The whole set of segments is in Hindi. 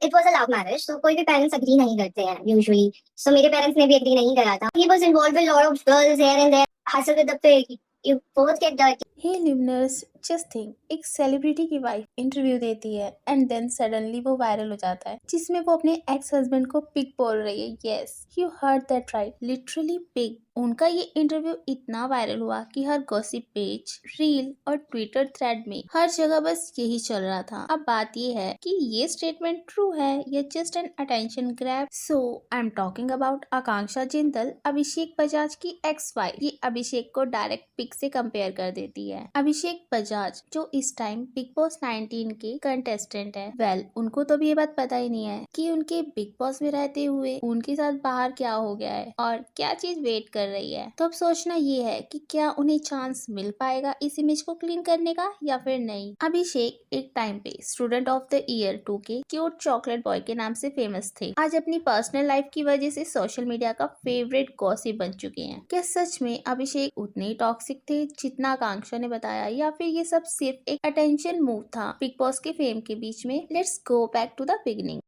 It was a love marriage, तो कोई भी पेरेंट्स एग्री नहीं करते हैं यूजुअली। सो मेरे पेरेंट्स ने भी एग्री नहीं करा था। He was involved with lot of girls here and there, hustle with the pig, you both get dirty. Hey listeners, just think, एक सेलिब्रिटी की वाइफ इंटरव्यू देती है एंड देन सडनली वो वायरल हो जाता है जिसमें वो अपने एक्स हस्बैंड को पिग बोल रही है। Yes, you heard that right, literally pig. उनका ये इंटरव्यू इतना वायरल हुआ कि हर गॉसिप पेज, रील और ट्विटर थ्रेड में हर जगह बस यही चल रहा था। अब बात ये है कि ये स्टेटमेंट ट्रू है या just an attention grab. So I am talking about Aakanksha Jindal, Abhishek Bajaj की एक्स वाइफ। ये अभिषेक को डायरेक्ट पिग से कंपेयर कर देती है। अभिषेक बजाज जो इस टाइम बिग बॉस 19 के कंटेस्टेंट है। वेल, उनको तो भी ये बात पता ही नहीं है कि उनके बिग बॉस में रहते हुए उनके साथ बाहर क्या हो गया है और क्या चीज वेट कर रही है। तो अब सोचना ये है कि क्या उन्हें चांस मिल पाएगा इस इमेज को क्लीन करने का या फिर नहीं। अभिषेक एक टाइम पे स्टूडेंट ऑफ द ईयर 2 के क्यूट चॉकलेट बॉय के नाम से फेमस थे। आज अपनी पर्सनल लाइफ की वजह से सोशल मीडिया का फेवरेट गॉसिप बन चुके हैं। क्या सच में अभिषेक उतने ही टॉक्सिक थे जितना आकांक्षा ने बताया, या फिर ये सब सिर्फ एक अटेंशन मूव था बिग बॉस के फेम के बीच में? Let's go back to the beginning.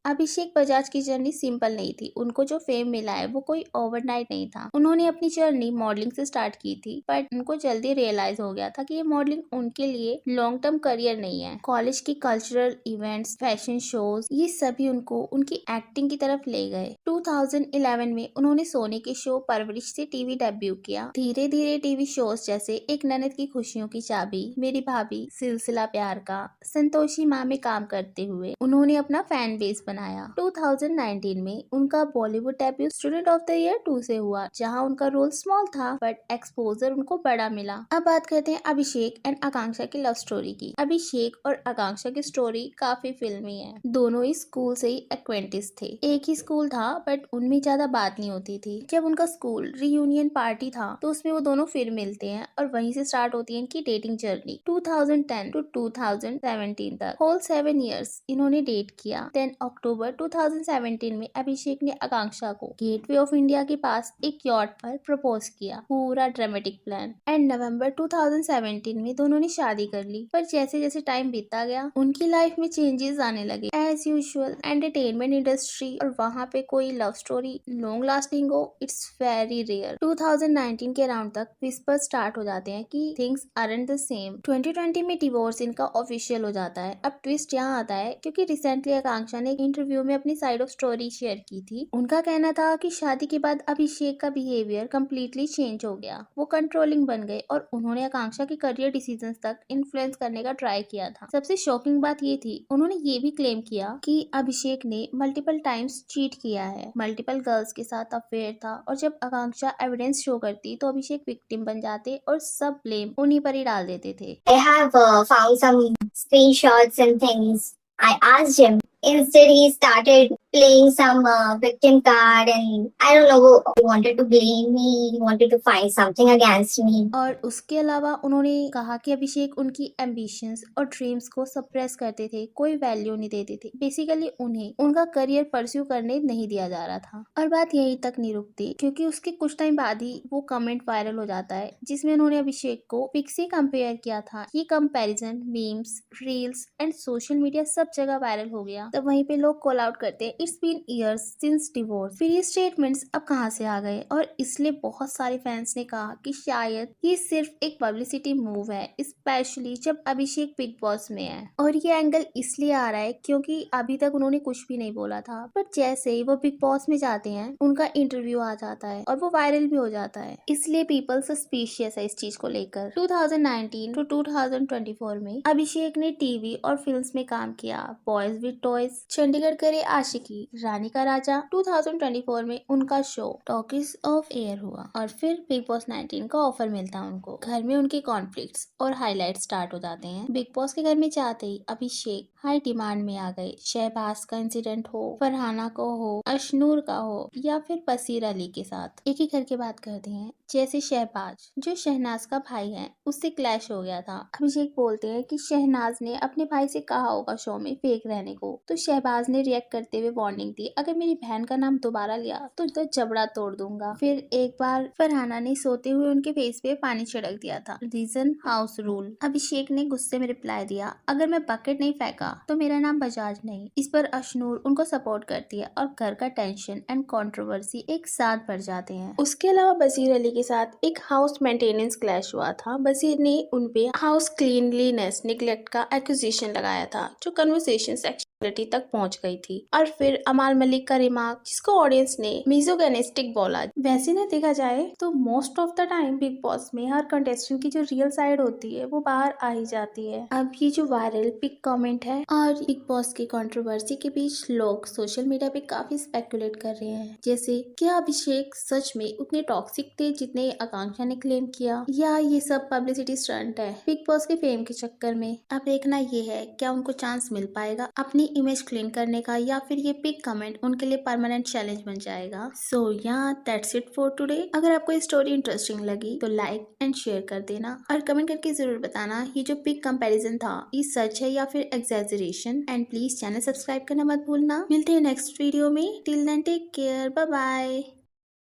Abhishek Bajaj की जर्नी सिंपल नहीं थी। उनको जो फेम मिला है वो कोई ओवरनाइट नहीं था। उन्होंने अपनी जर्नी मॉडलिंग से स्टार्ट की थी, बट उनको जल्दी रियलाइज हो गया था कि ये मॉडलिंग उनके लिए लॉन्ग टर्म करियर नहीं है। कॉलेज की कल्चरल इवेंट्स, फैशन शोज, ये सभी उनको उनकी एक्टिंग की तरफ ले गए। 2011 में उन्होंने सोनी के शो परवरिश से टीवी डेब्यू किया। धीरे धीरे टीवी शोज जैसे एक ननद की खुशियों की चाबी, मेरी भाभी, सिलसिला प्यार का, संतोषी माँ में काम करते हुए उन्होंने अपना फैन बेस बनाया। 2019 में उनका Bollywood debut student of the year 2 से हुआ, जहां उनका रोल स्मॉल था बट एक्सपोजर उनको बड़ा मिला। अब बात करते हैं अभिषेक एंड आकांक्षा की लव स्टोरी की। अभिषेक और आकांक्षा की स्टोरी काफी फिल्मी है। दोनों ही स्कूल से ही एक्वेंटिस थे। एक ही स्कूल था बट उनमें ज्यादा बात नहीं होती थी। जब उनका स्कूल रीयूनियन पार्टी था तो उसमें वो दोनों फिर मिलते हैं और वहीं से स्टार्ट होती है इनकी डेटिंग जर्नी। 2010 टू 2017 तक होल 7 इयर्स इन्होंने डेट किया। 10 अक्टूबर 2017 में अभिषेक ने आकांक्षा को गेटवे ऑफ इंडिया के पास एक यॉट पर प्रपोज किया। पूरा ड्रामेटिक प्लान। एंड नवंबर 2017 में दोनों ने शादी कर ली। पर जैसे जैसे टाइम बीतता गया उनकी लाइफ में चेंजेस आने लगे। एज यूजुअल एंटरटेनमेंट इंडस्ट्री, और वहाँ पे कोई लव स्टोरी लॉन्ग लास्टिंग हो, इट्स वेरी रेयर। 2019 के अराउंड तक विस्पर स्टार्ट हो जाते हैं कि थिंग्स आरंट द सेम। 2020 में डिवोर्स इनका ऑफिशियल हो जाता है। अब ट्विस्ट यहाँ आता है क्योंकि रिसेंटली आकांक्षा ने इंटरव्यू में अपनी साइड ऑफ स्टोरी शेयर की थी। उनका कहना था कि शादी के बाद अभिषेक का बिहेवियर कम्प्लीटली चेंज हो गया। वो कंट्रोलिंग बन गए और उन्होंने आकांक्षा के करियर डिसीजंस तक इन्फ्लुएंस करने का ट्राई किया था। सबसे शॉकिंग बात ये थी, उन्होंने ये भी क्लेम किया कि अभिषेक ने मल्टीपल टाइम्स चीट किया है, मल्टीपल गर्ल्स के साथ अफेयर था, और जब आकांक्षा एविडेंस शो करती तो अभिषेक विक्टिम बन जाते और सब ब्लेम उन्हीं पर ही डाल देते थे। I have found some screenshots and things. I asked him. Instead, he started playing some victim card, and I don't know. He wanted to blame me. He wanted to find something against me. और उसके अलावा उन्होंने कहा कि अभिषेक उनकी एम्बिशंस और ड्रीम्स को सप्रेस करते थे, कोई वैल्यू नहीं देते थे। बेसिकली उन्हें उनका करियर परस्यू करने नहीं दिया जा रहा था। और बात यहीं तक नहीं रुकती, क्योंकि उसके कुछ टाइम बाद ही वो कमेंट वायरल हो जाता है जिसमें उन्होंने अभिषेक को पिग से कंपेयर किया था। ये comparison memes, reels and social media सब जगह वायरल हो गया। तब वहीं पे लोग कॉल आउट करते हैं, it's been years since divorce. फिर ये स्टेटमेंट्स अब कहाँ से आ गए? और इसलिए बहुत सारे फैंस ने कहा कि शायद ये सिर्फ एक पब्लिसिटी मूव है, स्पेशली जब अभिषेक बिग बॉस में है। और ये एंगल इसलिए आ रहा है क्योंकि अभी तक उन्होंने कुछ भी नहीं बोला था, पर जैसे ही वो बिग बॉस में जाते हैं उनका इंटरव्यू आ जाता है और वो वायरल भी हो जाता है। इसलिए पीपल सस्पिशियस है इस चीज को लेकर। 2019 टू 2024 में अभिषेक ने टीवी और फिल्म्स में काम किया। बॉयज विद टॉयज, चंडीगढ़ करे आशिकी, रानी का राजा। 2024 में उनका शो टॉकीज ऑफ एयर हुआ और फिर बिग बॉस 19 का ऑफर मिलता है उनको। घर में उनके कॉन्फ्लिक्ट्स और हाईलाइट स्टार्ट हो जाते हैं। बिग बॉस के घर में जाते ही अभिषेक हाई डिमांड में आ गए। शहबाज का इंसिडेंट हो, फरहाना को हो, अशनूर का हो, या फिर बसीर अली के साथ। एक ही घर की बात करते हैं। जैसे शहबाज जो शहनाज का भाई है, उससे क्लैश हो गया था। अभिषेक बोलते हैं कि शहनाज ने अपने भाई से कहा होगा शो में फेक रहने को, तो शहबाज ने रिएक्ट करते हुए वार्निंग दी, अगर मेरी बहन का नाम दोबारा लिया तो जबड़ा तोड़ दूंगा। फिर एक बार फरहाना ने सोते हुए उनके फेस पे पानी छिड़क दिया था। Reason house rule. अभिषेक ने गुस्से में रिप्लाई दिया, अगर मैं बकेट नहीं फेंका तो मेरा नाम बजाज नहीं। इस पर अशनूर उनको सपोर्ट करती है और घर का टेंशन एंड कंट्रोवर्सी एक साथ बढ़ जाते हैं। उसके अलावा बसीर अली के साथ एक हाउस मेंटेनेंस क्लैश हुआ था। बसीर ने उनपे हाउस क्लीनलीनेस निगलेक्ट का एक्यूजेशन लगाया था, जो कन्वर्सेशन सेक्सुअलिटी तक पहुंच गई थी। और फिर अमाल मलिक का रिमार्क, जिसको ऑडियंस ने मिसोगेनिस्टिक बोला। वैसे न देखा जाए तो most of the time big boss में हर कंटेस्टेंट की जो रियल साइड होती है वो बाहर आ ही जाती है। अब ये जो वायरल पिक कमेंट है और बिग बॉस की कंट्रोवर्सी के बीच लोग सोशल मीडिया पे काफी स्पेकुलेट कर रहे हैं, जैसे क्या अभिषेक सच में उतने टॉक्सिक थे जितने आकांक्षा ने क्लेम किया, या ये सब पब्लिसिटी स्टंट है बिग बॉस के फेम के चक्कर में। अब देखना ये है क्या उनको चांस मिल पाएगा अपनी इमेज क्लीन करने का, या फिर ये पिक कमेंट उनके लिए परमानेंट चैलेंज बन जाएगा। सो या दैट्स इट फॉर टुडे। अगर आपको ये स्टोरी इंटरेस्टिंग लगी तो लाइक एंड शेयर कर देना और कमेंट करके जरूर बताना ये जो पिक कंपैरिजन था ये सच है या फिर exaggeration. And please channel subscribe करना मत भूलना। मिलते हैं नेक्स्ट वीडियो में। Till then take care, bye bye.